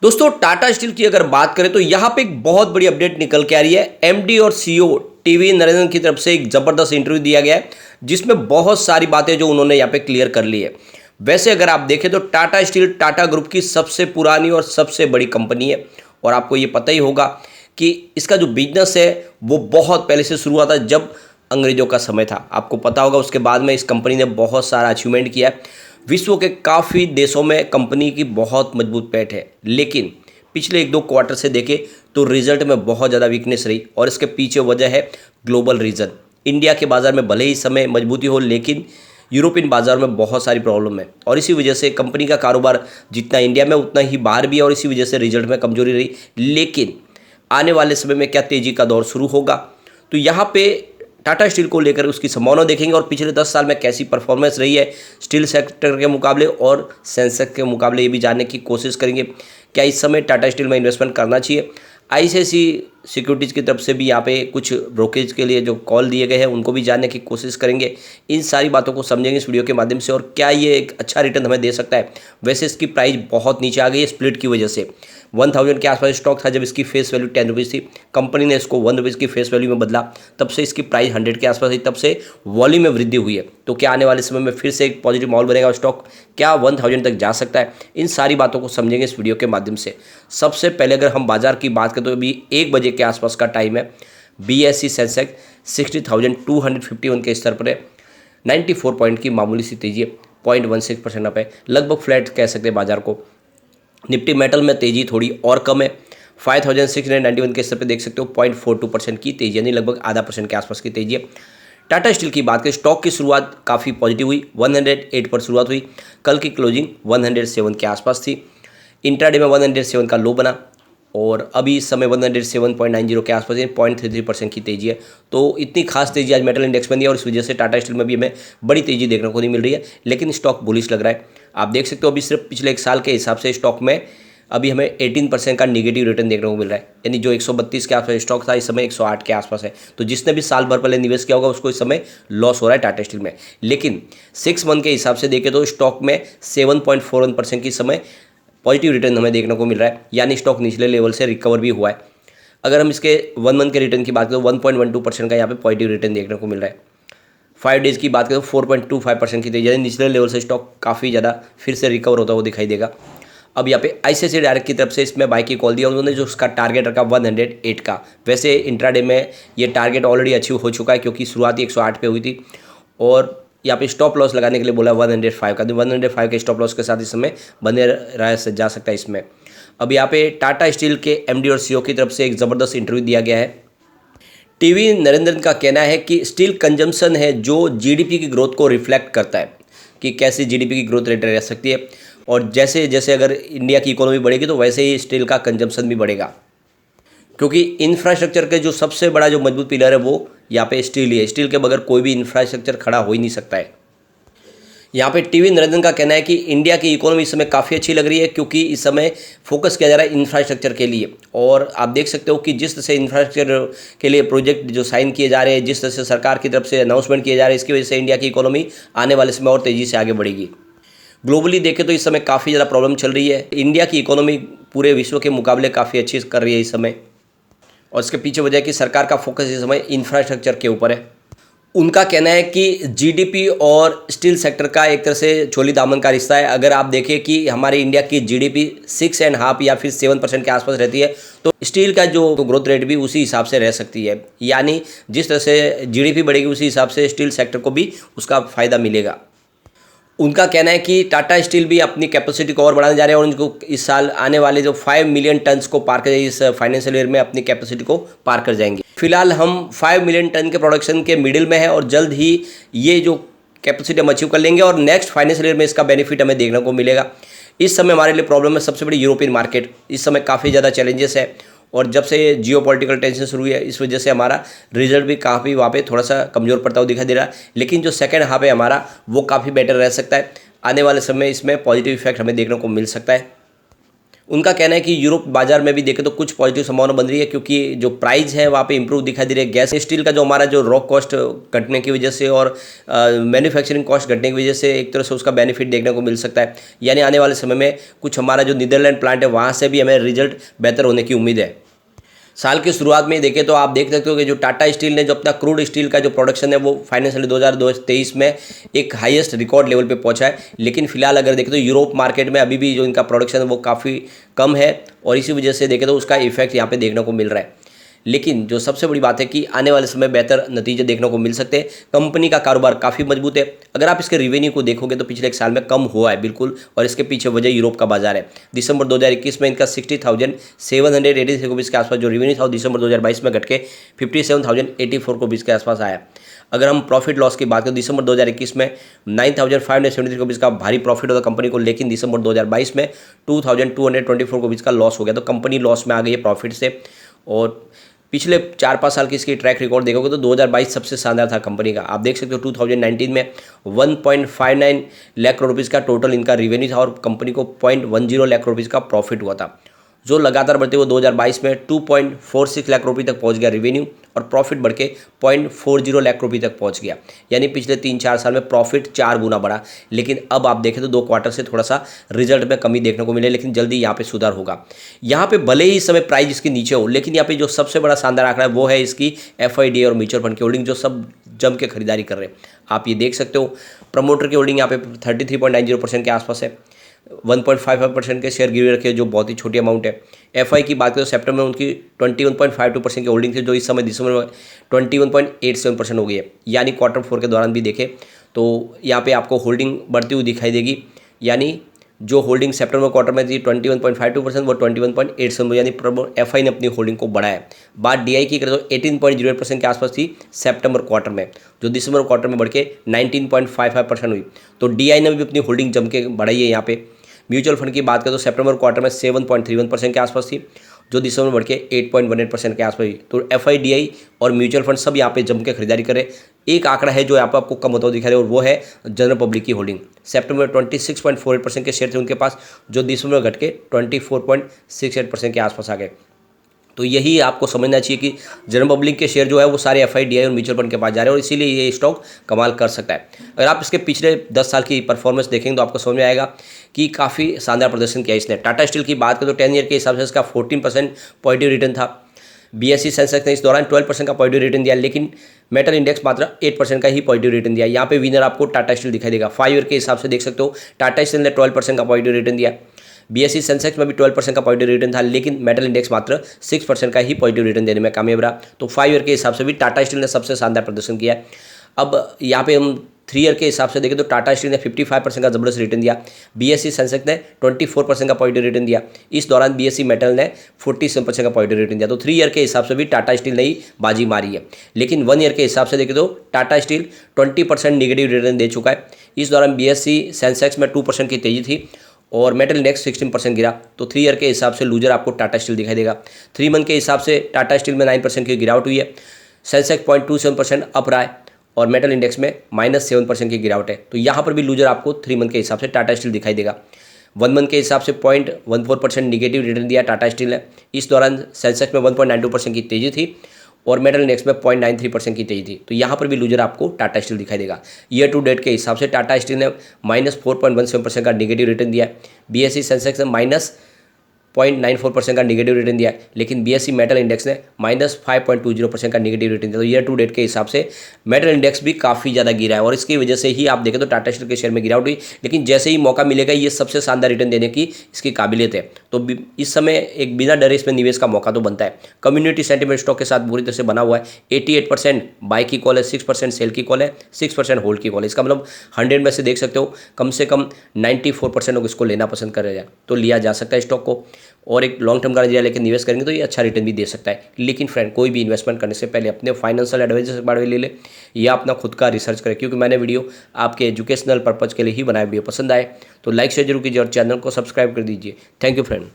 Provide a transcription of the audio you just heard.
दोस्तों टाटा स्टील की अगर बात करें तो यहाँ पे एक बहुत बड़ी अपडेट निकल के आ रही है। एमडी और सीईओ टीवी नरेंद्र की तरफ से एक जबरदस्त इंटरव्यू दिया गया है जिसमें बहुत सारी बातें जो उन्होंने यहाँ पे क्लियर कर ली है। वैसे अगर आप देखें तो टाटा स्टील टाटा ग्रुप की सबसे पुरानी और सबसे बड़ी कंपनी है और आपको ये पता ही होगा कि इसका जो बिजनेस है वो बहुत पहले से शुरू हुआ था जब अंग्रेजों का समय था। आपको पता होगा उसके बाद में इस कंपनी ने बहुत सारा अचीवमेंट किया है। विश्व के काफ़ी देशों में कंपनी की बहुत मजबूत पैठ है, लेकिन पिछले एक दो क्वार्टर से देखें तो रिजल्ट में बहुत ज़्यादा वीकनेस रही और इसके पीछे वजह है ग्लोबल रीजन। इंडिया के बाज़ार में भले ही समय मजबूती हो, लेकिन यूरोपियन बाज़ार में बहुत सारी प्रॉब्लम है और इसी वजह से कंपनी का कारोबार जितना इंडिया में उतना ही बाहर भी है और इसी वजह से रिजल्ट में कमजोरी रही। लेकिन आने वाले समय में क्या तेज़ी का दौर शुरू होगा, तो यहाँ पे टाटा स्टील को लेकर उसकी संभावना देखेंगे और पिछले 10 साल में कैसी परफॉर्मेंस रही है स्टील सेक्टर के मुकाबले और सेंसेक्स के मुकाबले, ये भी जानने की कोशिश करेंगे। क्या इस समय टाटा स्टील में इन्वेस्टमेंट करना चाहिए? आईसीआईसीआई सिक्योरिटीज़ की तरफ से भी यहाँ पे कुछ ब्रोकरेज के लिए जो कॉल दिए गए हैं उनको भी जानने की कोशिश करेंगे। इन सारी बातों को समझेंगे इस वीडियो के माध्यम से और क्या ये एक अच्छा रिटर्न हमें दे सकता है। वैसे इसकी प्राइस बहुत नीचे आ गई है स्प्लिट की वजह से। 1000 के आसपास स्टॉक था जब इसकी फेस वैल्यू 10 रुपीज़ थी। कंपनी ने इसको 1 रुपीज़ की फेस वैल्यू में बदला, तब से इसकी प्राइस 100 के आसपास थी, तब से वॉल्यूम में वृद्धि हुई है। तो क्या आने वाले समय में फिर से एक पॉजिटिव माहौल बनेगा और स्टॉक क्या 1000 तक जा सकता है? इन सारी बातों को समझेंगे इस वीडियो के माध्यम से। सबसे पहले अगर हम बाजार की बात करें तो अभी 1 बजे के आसपास का टाइम है। बीएसई सेंसेक्स 60,251 के स्तर पर है। 94 पॉइंट की मामूली सी तेजी है, 0.16% अप है, लगभग फ्लैट कह सकते हैं बाजार को। निफ्टी मेटल में तेजी थोड़ी और कम है, 5691 के स्तर पे देख सकते हो 0.42% की तेजी, यानी लगभग आधा % के आसपास की तेजी है। टाटा स्टील की बात करें, स्टॉक की शुरुआत काफ़ी पॉजिटिव हुई, 108 पर शुरुआत हुई। कल की क्लोजिंग 107 के आसपास थी। इंट्राडे में 107 का लो बना और अभी इस समय 107.90 के आसपास है, 0.33% की तेजी है। तो इतनी खास तेजी आज मेटल इंडेक्स में नहीं है और इस वजह से टाटा स्टील में भी हमें बड़ी तेजी देखने को नहीं मिल रही है, लेकिन स्टॉक बुलिश लग रहा है। आप देख सकते हो अभी सिर्फ पिछले एक साल के हिसाब से स्टॉक में अभी हमें 18% का निगेटिव रिटर्न देखने को मिल रहा है, यानी जो 132 के आसपास स्टॉक था इस समय 108 के आसपास है। तो जिसने भी साल भर पहले निवेश किया होगा उसको इस समय लॉस हो रहा है टाटा स्टील में। लेकिन 6 मंथ के हिसाब से देखें तो स्टॉक में 7.41% की समय पॉजिटिव रिटर्न हमें देखने को मिल रहा है, यानी स्टॉक निचले लेवल से रिकवर भी हुआ है। अगर हम इसके 1 मंथ के रिटर्न की बात करें तो 1.12% का यहाँ पे पॉजिटिव रिटर्न देखने को मिल रहा है। 5 डेज़ की बात करें तो 4.25% की तेजी, यानी निचले लेवल से स्टॉक काफ़ी ज़्यादा फिर से रिकवर होता हुआ दिखाई देगा। अब यहाँ पे आईसीआईसीआई डायरेक्ट की तरफ से इसमें बाई की कॉल दिया उन्होंने, जो उसका टारगेट रखा 108 का। वैसे इंट्राडे में ये टारगेट ऑलरेडी अचीव हो चुका है क्योंकि शुरुआती 108 पे हुई थी और यहाँ पे स्टॉप लॉस लगाने के लिए बोला 105 का, तो 105 के स्टॉप लॉस के साथ इस समय बने रह जा सकता है इसमें। अब यहाँ पे टाटा स्टील के एमडी और सीईओ की तरफ से एक ज़बरदस्त इंटरव्यू दिया गया है। टीवी नरेंद्रन का कहना है कि स्टील कंजम्पशन है जो जीडीपी की ग्रोथ को रिफ्लेक्ट करता है कि कैसे जीडीपी की ग्रोथ रेट रह सकती है और जैसे जैसे अगर इंडिया की इकोनॉमी बढ़ेगी तो वैसे ही स्टील का कंजम्पशन भी बढ़ेगा, क्योंकि इंफ्रास्ट्रक्चर के जो सबसे बड़ा जो मजबूत पिलर है वो यहाँ पे स्टील ही है। स्टील के बगैर कोई भी इंफ्रास्ट्रक्चर खड़ा हो ही नहीं सकता है। यहाँ पे टीवी नरेंद्रन का कहना है कि इंडिया की इकोनॉमी इस समय काफ़ी अच्छी लग रही है क्योंकि इस समय फोकस किया जा रहा है इंफ्रास्ट्रक्चर के लिए और आप देख सकते हो कि जिस तरह से इंफ्रास्ट्रक्चर के लिए प्रोजेक्ट जो साइन किए जा रहे हैं, जिस तरह से सरकार की तरफ से अनाउंसमेंट किए जा रहे हैं, इसकी वजह से इंडिया की इकोनॉमी आने वाले समय और तेज़ी से आगे बढ़ेगी। ग्लोबली देखें तो इस समय काफ़ी ज़्यादा प्रॉब्लम चल रही है। इंडिया की इकोनॉमी पूरे विश्व के मुकाबले काफ़ी अच्छी कर रही है इस समय और इसके पीछे वजह है कि सरकार का फोकस इस समय इंफ्रास्ट्रक्चर के ऊपर है। उनका कहना है कि जीडीपी और स्टील सेक्टर का एक तरह से चोली दामन का रिश्ता है। अगर आप देखें कि हमारे इंडिया की जीडीपी 6.5 या फिर 7% के आसपास रहती है तो स्टील का जो ग्रोथ रेट भी उसी हिसाब से रह सकती है, यानी जिस तरह से जीडीपी बढ़ेगी उसी हिसाब से स्टील सेक्टर को भी उसका फ़ायदा मिलेगा। उनका कहना है कि टाटा स्टील भी अपनी कैपेसिटी को और बढ़ाने जा रहे हैं और उनको इस साल आने वाले जो 5 मिलियन टन्स को पार कर इस फाइनेंशियल ईयर में अपनी कैपेसिटी को पार कर जाएंगे। फिलहाल हम 5 मिलियन टन के प्रोडक्शन के मिडिल में है और जल्द ही ये जो कैपेसिटी हम अचीव कर लेंगे और नेक्स्ट फाइनेंशियल ईयर में इसका बेनिफिट हमें देखने को मिलेगा। इस समय हमारे लिए प्रॉब्लम है सबसे बड़ी यूरोपियन मार्केट, इस समय काफ़ी ज़्यादा चैलेंजेस है और जब से जियोपॉलिटिकल टेंशन शुरू हुई है इस वजह से हमारा रिजल्ट भी काफ़ी वहाँ पे थोड़ा सा कमज़ोर पड़ता हुआ दिखाई दे रहा है। लेकिन जो सेकंड हाफ है हमारा वो काफ़ी बेटर रह सकता है। आने वाले समय इसमें पॉजिटिव इफेक्ट हमें देखने को मिल सकता है। उनका कहना है कि यूरोप बाजार में भी देखें तो कुछ पॉजिटिव संभावना बन रही है, क्योंकि जो प्राइस है वहाँ पे इंप्रूव दिखाई दे रही है। गैस स्टील का जो हमारा जो रॉ कॉस्ट घटने की वजह से और मैन्युफैक्चरिंग कॉस्ट घटने की वजह से एक तरह से उसका बेनिफिट देखने को मिल सकता है। यानी आने वाले समय में कुछ हमारा जो नीदरलैंड प्लांट है वहाँ से भी हमें रिजल्ट बेहतर होने की उम्मीद है। साल की शुरुआत में देखें तो आप देख सकते हो कि जो टाटा स्टील ने जो अपना क्रूड स्टील का जो प्रोडक्शन है वो फाइनेंशियल 2023 में एक हाईएस्ट रिकॉर्ड लेवल पे पहुंचा है। लेकिन फिलहाल अगर देखें तो यूरोप मार्केट में अभी भी जो इनका प्रोडक्शन है वो काफ़ी कम है और इसी वजह से देखें तो उसका इफेक्ट यहाँ पे देखने को मिल रहा है। लेकिन जो सबसे बड़ी बात है कि आने वाले समय बेहतर नतीजे देखने को मिल सकते हैं। कंपनी का कारोबार काफ़ी मजबूत है। अगर आप इसके रिवेन्यू को देखोगे तो पिछले एक साल में कम हुआ है बिल्कुल, और इसके पीछे वजह यूरोप का बाजार है। दिसंबर 2021 में इनका 60,783 रुपीज़ के आसपास जो रेवेन्यू था, दिसंबर 2022 में घट के 57,084 रुपीज़ के आसपास आया। अगर हम प्रॉफिट लॉस की बात करें, दिसंबर 2021 में 9,573 रुपीज़ का भारी प्रॉफिट होता कंपनी को, लेकिन दिसंबर 2022 में 2,224 रुपीज़ का लॉस हो गया। तो कंपनी लॉस में आ गई है प्रॉफिट से। और पिछले 4-5 साल की इसकी ट्रैक रिकॉर्ड देखोगे तो 2022 सबसे शानदार था कंपनी का। आप देख सकते हो 2019 में 1.59 लाख करोड़ रुपीज़ का टोटल इनका रेवेन्यू था और कंपनी को 0.10 लाख रुपीज़ का प्रॉफिट हुआ था, जो लगातार बढ़ते हुए 2022 में 2.46 लाख रुपये तक पहुंच गया रेवेन्यू, और प्रॉफिट बढ़ के 0.40 लाख रुपये तक पहुंच गया। यानी पिछले 3-4 साल में प्रॉफिट 4 गुना बढ़ा। लेकिन अब आप देखें तो 2 क्वार्टर से थोड़ा सा रिजल्ट में कमी देखने को मिले, लेकिन जल्दी यहाँ पे सुधार होगा। यहाँ पे भले ही इस समय प्राइस इसके नीचे हो, लेकिन यहाँ पे जो सबसे बड़ा शानदार आंकड़ा है वो है इसकी FIDA और म्यूचुअल फंड की होल्डिंग, जो सब जम के खरीदारी कर रहे हैं। आप ये देख सकते हो प्रमोटर की होल्डिंग यहाँ पे 33.90% के आसपास है। 1.55% के शेयर गिरवी रखे, जो बहुत ही छोटी अमाउंट है। FI की बात करें तो सितंबर में उनकी 21.52% की होल्डिंग थी, जो इस समय दिसंबर में 21.87% हो गई है। यानी क्वार्टर 4 के दौरान भी देखें तो यहाँ पे आपको होल्डिंग बढ़ती हुई दिखाई देगी। यानी जो होल्डिंग सितंबर क्वार्टर में थी 21.52%, वो 21.87%, यानी FI ने अपनी होल्डिंग को बढ़ाया। बात DI की करें तो 18.08% के आसपास थी सितंबर क्वार्टर में, जो दिसंबर क्वार्टर में बढ़ के 19.55% हुई। तो DI ने भी अपनी होल्डिंग जम के बढ़ाई है यहाँ पे। म्यूचुअल फंड की बात करें तो सितंबर क्वार्टर में 7.31% के आसपास थी, जो दिसंबर में बढ़ के 8.18% के आसपास हुई। तो FI, DI और म्यूचुअल फंड सब यहाँ पे जम के खरीदारी करें। एक आंकड़ा है जो यहाँ पर आपको कम होता हुआ दिखा रहा है, और वो है जनरल पब्लिक की होल्डिंग। सितंबर में 26.48% के शेयर थे उनके पास, जो दिसंबर में घट के 24.68% के आसपास आ गए। तो यही आपको समझना चाहिए कि जनरल पब्लिक के शेयर जो है वो सारे FI, DI और म्यूचुअल फंड के पास जा रहे हैं, और इसीलिए ये स्टॉक कमाल कर सकता है। अगर आप इसके पिछले 10 साल की परफॉर्मेंस देखेंगे तो आपको समझ में आएगा कि काफ़ी शानदार प्रदर्शन किया इसने। टाटा स्टील की बात करें तो 10 ईयर के हिसाब से इसका 14% पॉजिटिव रिटर्न था। BSE सेंसेक्स ने इस दौरान 12% का पॉजिटिव रिटर्न दिया, लेकिन मेटल इंडेक्स मात्र 8% का ही पॉजिटिव रिटर्न दिया। यहाँ पे विनर आपको टाटा स्टील दिखाई देगा। 5 ईयर के हिसाब से देख सकते हो टाटा स्टील ने 12% का पॉजिटिव रिटर्न दिया। BSE सेंसेक्स में भी 12% का पॉजिटिव रिटर्न था, लेकिन मेटल इंडेक्स मात्र 6% का ही पॉजिटिव रिटर्न देने में कामयाब रहा। तो 5 ईयर के हिसाब से भी टाटा स्टील ने सबसे शानदार प्रदर्शन किया है। अब यहाँ पे हम 3 ईयर के हिसाब से देखें तो टाटा स्टील ने 55% का जबरदस्त रिटर्न दिया। BSE सेंसेक्स ने 24% का पॉजिटिव रिटर्न दिया। इस दौरान BSE मेटल ने 47% का पॉजिटिव रिटर्न दिया। तो 3 ईयर के हिसाब से भी टाटा स्टील ने ही बाजी मारी है। लेकिन 1 ईयर के हिसाब से देखें तो टाटा स्टील 20% निगेटिव रिटर्न दे चुका है। इस दौरान BSE सेंसेक्स में 2% की तेजी थी और मेटल इंडेक्स 16% गिरा। तो 3 ईयर के हिसाब से लूजर आपको टाटा स्टील दिखाई देगा। 3 मंथ के हिसाब से टाटा स्टील में 9% की गिरावट हुई है। सेंसेक्स 0.27% अप रहा है और मेटल इंडेक्स में -7% की गिरावट है। तो यहाँ पर भी लूजर आपको 3 मंथ के हिसाब से टाटा स्टील दिखाई देगा। 1 मंथ के हिसाब से 0.14% निगेटिव रिटर्न दिया टाटा स्टील ने। इस दौरान सेंसेक्स में 1.92% की तेजी थी और मेटल इंडेक्स में 0.93% की तेजी थी। तो यहाँ पर भी लूजर आपको टाटा स्टील दिखाई देगा। ईयर टू डेट के हिसाब से टाटा स्टील ने -4.17% का निगेटिव रिटर्न दिया। BSE सेंसेक्स ने -0.94% का निगेटिव रिटर्न दिया, लेकिन BSE मेटल इंडेक्स ने -5.20% का निगेटिव रिटर्न दिया। तो ईयर टू डेट के हिसाब से मेटल इंडेक्स भी काफ़ी ज़्यादा गिरा है और इसकी वजह से ही आप देखें तो टाटा स्टील के शेयर में गिरावट हुई। लेकिन जैसे ही मौका मिलेगा ये सबसे शानदार रिटर्न देने की इसकी काबिलियत है। तो इस समय एक बिना डरे इसमें निवेश का मौका तो बनता है। कम्युनिटी सेंटिमेंट स्टॉक के साथ पूरी तरह से बना हुआ है। 88% बाई की कॉल है, 6% सेल की कॉल है, 6% होल्ड की कॉल है। इसका मतलब 100 में से देख सकते हो कम से कम 94% लोग इसको लेना पसंद कर रहे हैं। तो लिया जा सकता है स्टॉक को और एक लॉन्ग टर्म का नजरिया लेकर निवेश करेंगे तो ये अच्छा रिटर्न भी दे सकता है। लेकिन फ्रेंड, कोई भी इन्वेस्टमेंट करने से पहले अपने फाइनेंशियल एडवाइजर से बारे में ले ले या अपना खुद का रिसर्च करें, क्योंकि मैंने वीडियो आपके एजुकेशनल पर्पज़ के लिए ही बनाया। वीडियो पसंद आए तो लाइक शेयर जरूर कीजिए और चैनल को सब्सक्राइब कर दीजिए। Thank you friend.